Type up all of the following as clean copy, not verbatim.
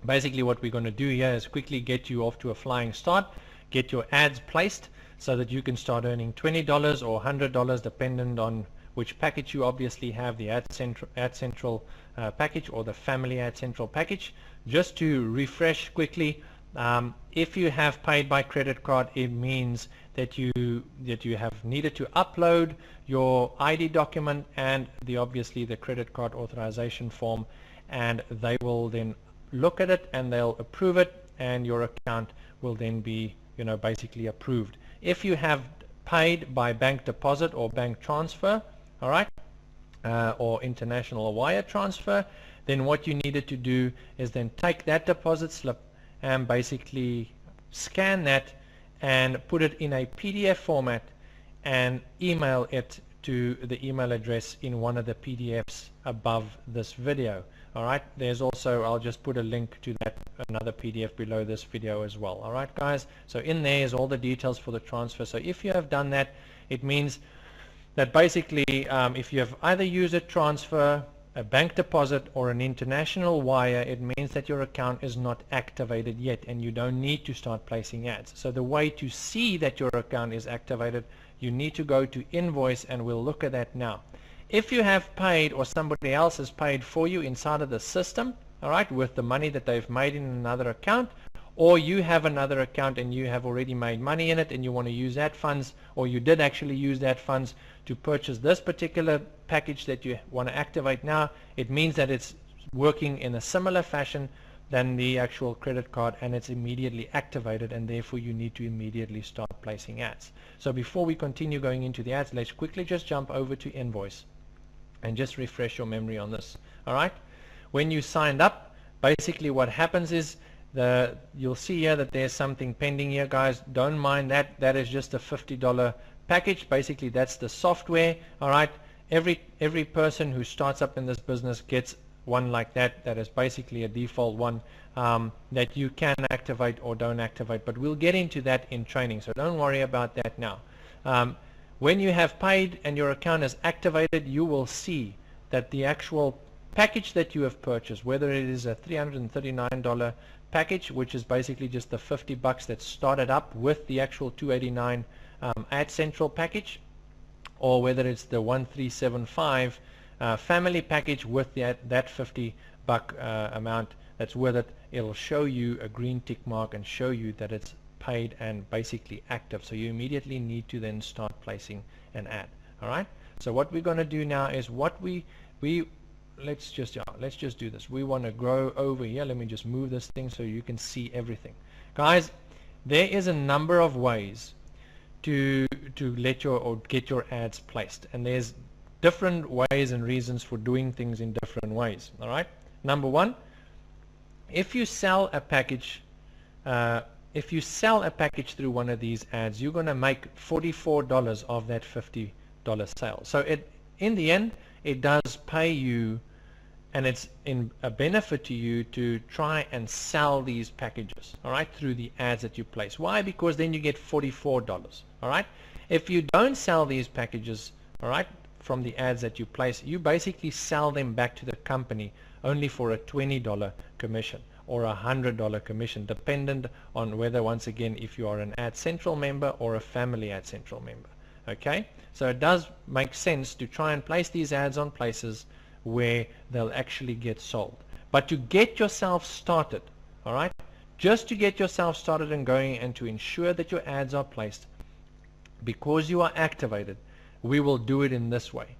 Basically what we're going to do here is quickly get you off to a flying start, get your ads placed so that you can start earning $20 or $100 dependent on which package you obviously have, the Ad Central package or the Family Ad Central package. Just to refresh quickly, if you have paid by credit card, it means that you have needed to upload your ID document and obviously the credit card authorization form, and they will then look at it and they'll approve it, and your account will then be basically approved. If you have paid by bank deposit or bank transfer, all right, or international wire transfer, then what you needed to do is then take that deposit slip and basically scan that and put it in a PDF format and email it to the email address in one of the PDFs above this video. Alright, there's also, I'll just put a link to that, another PDF below this video as well. Alright guys, so in there is all the details for the transfer. So if you have done that, it means that basically if you have either used a transfer, a bank deposit, or an international wire, it means that your account is not activated yet and you don't need to start placing ads. So the way to see that your account is activated, you need to go to invoice, and we'll look at that now. If you have paid or somebody else has paid for you inside of the system, all right, with the money that they've made in another account, or you have another account and you have already made money in it and you want to use that funds, or you did actually use that funds to purchase this particular package that you want to activate now, it means that it's working in a similar fashion than the actual credit card, and it's immediately activated, and therefore you need to immediately start placing ads. So before we continue going into the ads, let's quickly just jump over to invoice and just refresh your memory on this. All right, when you signed up, basically what happens is you'll see here that there's something pending here, guys. Don't mind that. That is just a $50 package. Basically that's the software. All right, every person who starts up in this business gets one like that. That is basically a default one that you can activate or don't activate, but we'll get into that in training, so don't worry about that now. When you have paid and your account is activated, you will see that the actual package that you have purchased, whether it is a $339 package, which is basically just the $50 that started up with the actual $289 Ad Central package, or whether it's the 1375 family package with that $50 amount that's with it, it'll show you a green tick mark and show you that it's paid and basically active. So you immediately need to then start placing an ad. All right, so what we're going to do now is let's just do this. We want to grow over here. Let me just move this thing so you can see everything. Guys, there is a number of ways to get your ads placed, and there's different ways and reasons for doing things in different ways. All right, number one, if you sell a package through one of these ads, you're going to make $44 of that $50 sale. So in the end, it does pay you, and it's in a benefit to you to try and sell these packages, all right, through the ads that you place. Why? Because then you get $44. All right, if you don't sell these packages, all right, from the ads that you place, you basically sell them back to the company only for a $20 commission or a $100 commission, dependent on whether, once again, if you are an Ad Central member or a Family Ad Central member. Okay, so it does make sense to try and place these ads on places where they'll actually get sold. But to get yourself started, all right, just to get yourself started and going, and to ensure that your ads are placed, because you are activated, we will do it in this way.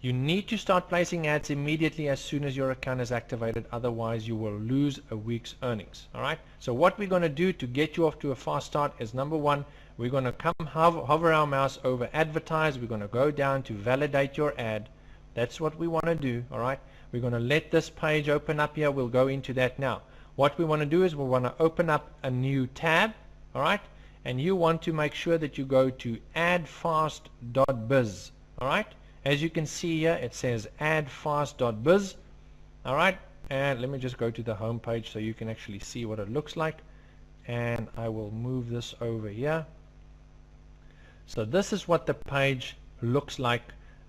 You need to start placing ads immediately as soon as your account is activated, otherwise you will lose a week's earnings. All right, so what we're going to do to get you off to a fast start is, number one, we're going to come hover our mouse over advertise. We're going to go down to validate your ad. That's what we want to do. All right, we're going to let this page open up here. We'll go into that now. What we want to do is we want to open up a new tab. All right, and you want to make sure that you go to adfast.biz. all right, as you can see here, it says adfast.biz. all right, and let me just go to the home page so you can actually see what it looks like, and I will move this over here. So this is what the page looks like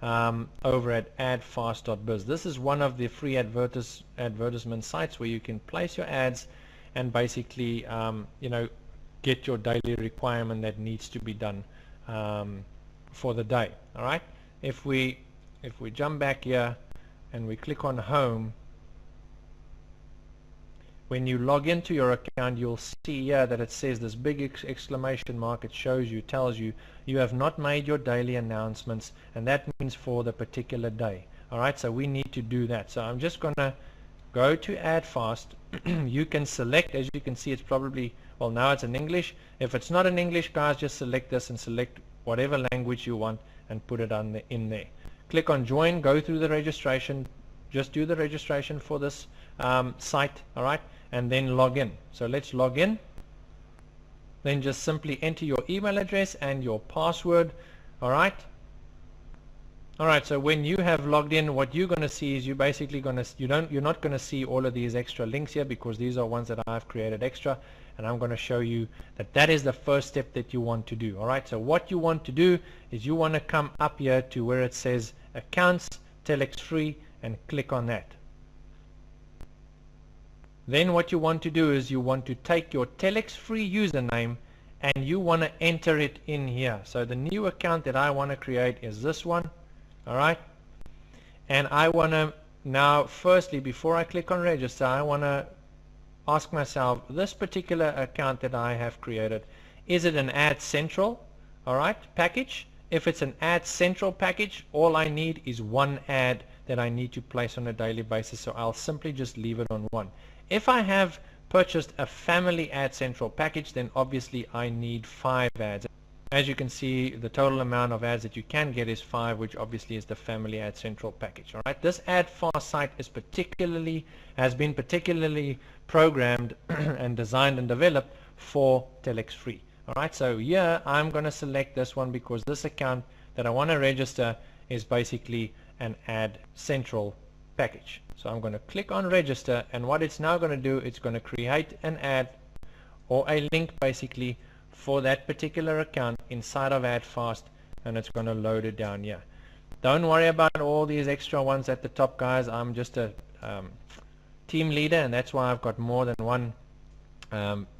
over at adfast.biz. This is one of the free advertisement sites where you can place your ads and basically get your daily requirement that needs to be done for the day. All right, if we jump back here and we click on home, when you log into your account, you'll see here that it says this big exclamation mark. It shows you, tells you, you have not made your daily announcements, and that means for the particular day. Alright, so we need to do that. So I'm just going to go to AdFast. You can select, as you can see, it's probably, well, now it's in English. If it's not in English, guys, just select this and select whatever language you want and put it in there. Click on join, go through the registration, just do the registration for this site, alright, and then log in. So let's log in. Then just simply enter your email address and your password. Alright, so when you have logged in, what you're going to see is you're not going to see all of these extra links here, because these are ones that I've created extra, and I'm going to show you that is the first step that you want to do. Alright, so what you want to do is you want to come up here to where it says accounts, TelexFREE, and click on that. Then what you want to do is you want to take your TelexFREE username and you want to enter it in here. So the new account that I want to create is this one. Alright, and I want to now, firstly, before I click on register, I want to ask myself, this particular account that I have created, is it an Ad Central package? If it's an Ad Central package, all I need is one ad that I need to place on a daily basis, so I'll simply just leave it on one. If I have purchased a family Ad Central package, then obviously I need 5 ads. As you can see, the total amount of ads that you can get is 5, which obviously is the family Ad Central package. Alright, this AdFast site has been particularly programmed and designed and developed for TelexFREE. Alright, so here I'm going to select this one because this account that I want to register is basically an Ad Central package. So I'm going to click on register, and what it's now going to do, it's going to create an ad or a link basically for that particular account inside of AdFast, and it's going to load it down here. Don't worry about all these extra ones at the top, guys. I'm just a team leader, and that's why I've got more than one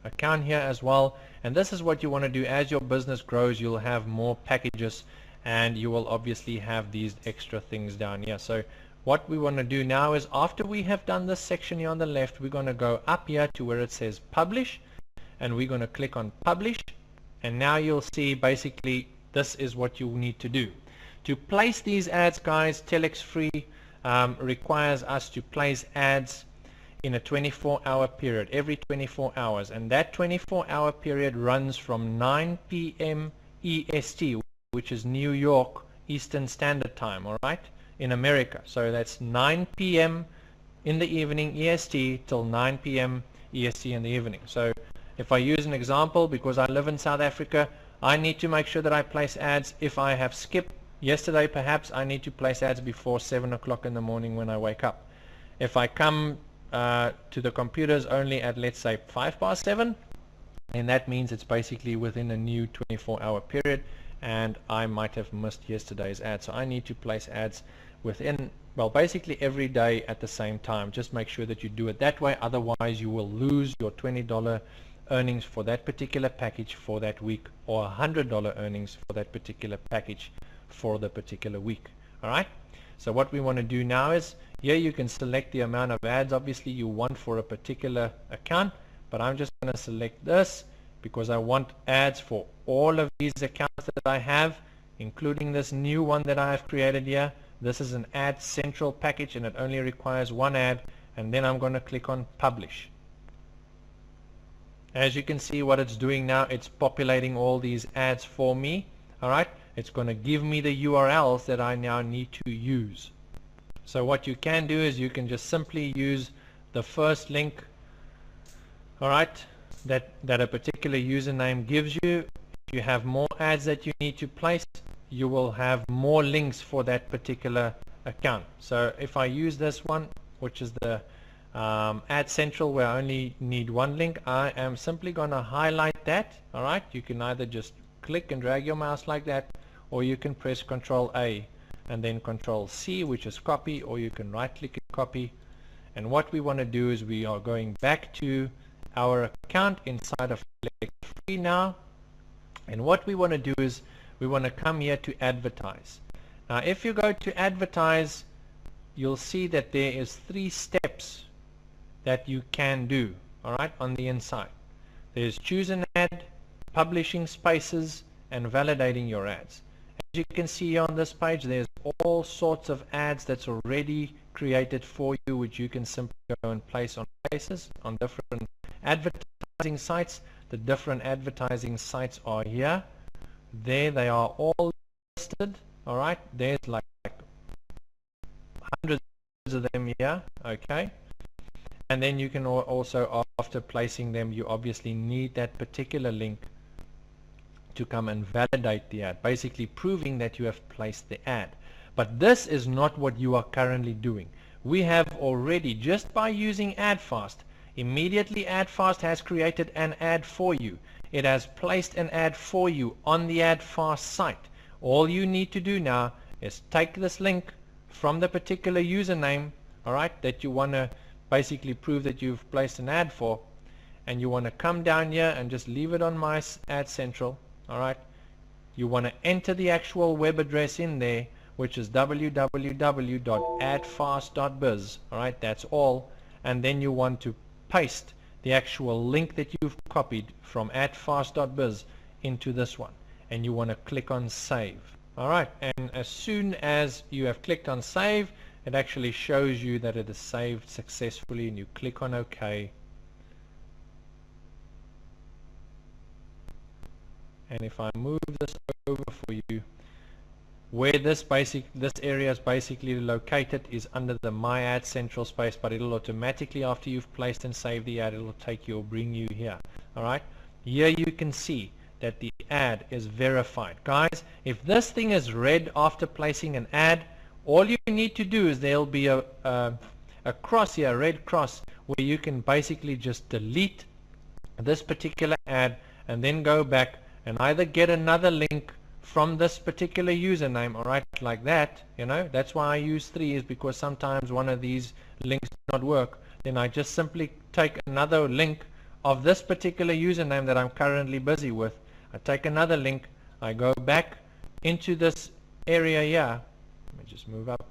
account here as well. And this is what you want to do. As your business grows, you'll have more packages, and you will obviously have these extra things down here. So what we want to do now is, after we have done this section here on the left, we're going to go up here to where it says publish, and we're going to click on publish, and now you'll see basically this is what you need to do. To place these ads, guys, TelexFREE requires us to place ads in a 24-hour period, every 24 hours, and that 24-hour period runs from 9 p.m. EST, which is New York Eastern Standard Time, alright, in America. So that's 9 p.m. in the evening EST till 9 p.m. EST in the evening. So if I use an example, because I live in South Africa, I need to make sure that I place ads. If I have skipped yesterday, perhaps I need to place ads before 7 o'clock in the morning when I wake up. If I come to the computers only at, let's say, 7:05, and that means it's basically within a new 24-hour period, and I might have missed yesterday's ad. So I need to place ads within, well, basically every day at the same time. Just make sure that you do it that way, otherwise you will lose your $20 earnings for that particular package for that week, or $100 earnings for that particular package for the particular week. Alright, so what we want to do now is, here you can select the amount of ads obviously you want for a particular account, but I'm just going to select this because I want ads for all of these accounts that I have, including this new one that I have created here. This is an Ad Central package, and it only requires one ad, and then I'm going to click on publish. As you can see, what it's doing now, it's populating all these ads for me. Alright, it's going to give me the URLs that I now need to use. So what you can do is you can just simply use the first link, alright, that a particular username gives you. If you have more ads that you need to place, you will have more links for that particular account. So if I use this one, which is the Ad Central, where I only need one link, I am simply going to highlight that. Alright, you can either just click and drag your mouse like that, or you can press Ctrl A and then Control C, which is copy, or you can right click and copy. And what we want to do is we are going back to our account inside of TelexFREE now, and what we want to do is we want to come here to advertise. Now if you go to advertise, you'll see that there is 3 steps that you can do, alright, on the inside. There's choose an ad, publishing spaces, and validating your ads. As you can see on this page, there's all sorts of ads that's already created for you, which you can simply go and place on places on different advertising sites. The different advertising sites are here. There they are all listed. Alright, there's like hundreds of them here. Okay, and then you can also, after placing them, you obviously need that particular link to come and validate the ad, basically proving that you have placed the ad. But this is not what you are currently doing. We have already, just by using AdFast, immediately AdFast has created an ad for you. It has placed an ad for you on the AdFast site. All you need to do now is take this link from the particular username, alright, that you want to basically prove that you've placed an ad for, and you want to come down here and just leave it on my Ad Central. Alright, you want to enter the actual web address in there, which is www.adfast.biz. Alright, that's all. And then you want to paste the actual link that you've copied from adfast.biz into this one, and you want to click on save. Alright, and as soon as you have clicked on save, it actually shows you that it is saved successfully, and you click on OK. And if I move this over for you, where this area is basically located is under the My Ad Central space, but it'll automatically, after you've placed and saved the ad, it'll take you or bring you here. Alright, here you can see that the ad is verified. Guys, if this thing is red after placing an ad, all you need to do is there'll be a cross here, a red cross, where you can basically just delete this particular ad and then go back and either get another link from this particular username, alright, like that. You know, that's why I use 3, is because sometimes one of these links does not work. Then I just simply take another link of this particular username that I'm currently busy with. I take another link, I go back into this area here. Let me just move up.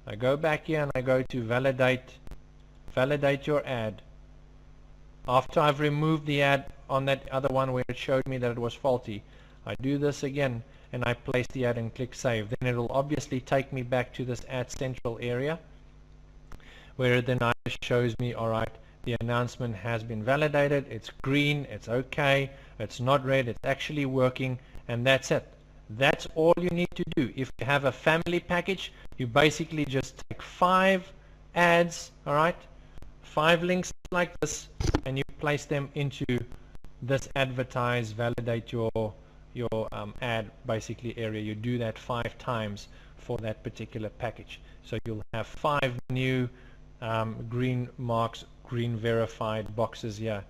I go back here and I go to validate your ad. After I've removed the ad on that other one where it showed me that it was faulty, I do this again and I place the ad and click save. Then it will obviously take me back to this Ad Central area, where it then shows me, alright, the announcement has been validated, it's green, it's okay, it's not red, it's actually working, and that's it. That's all you need to do. If you have a family package, you basically just take 5 ads, alright, 5 links like this, and you place them into this advertise, validate your ad basically area. You do that 5 times for that particular package. So you'll have 5 new green marks, green verified boxes here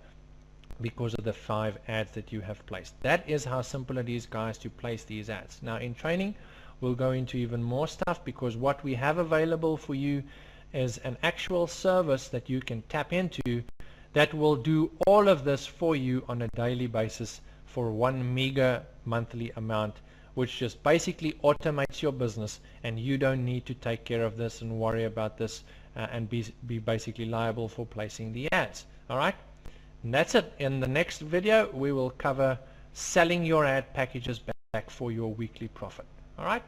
because of the 5 ads that you have placed. That is how simple it is, guys, to place these ads. Now in training we'll go into even more stuff, because what we have available for you is an actual service that you can tap into that will do all of this for you on a daily basis for 1 meager monthly amount, which just basically automates your business, and you don't need to take care of this and worry about this and be basically liable for placing the ads. Alright, and that's it. In the next video we will cover selling your ad packages back for your weekly profit. Alright.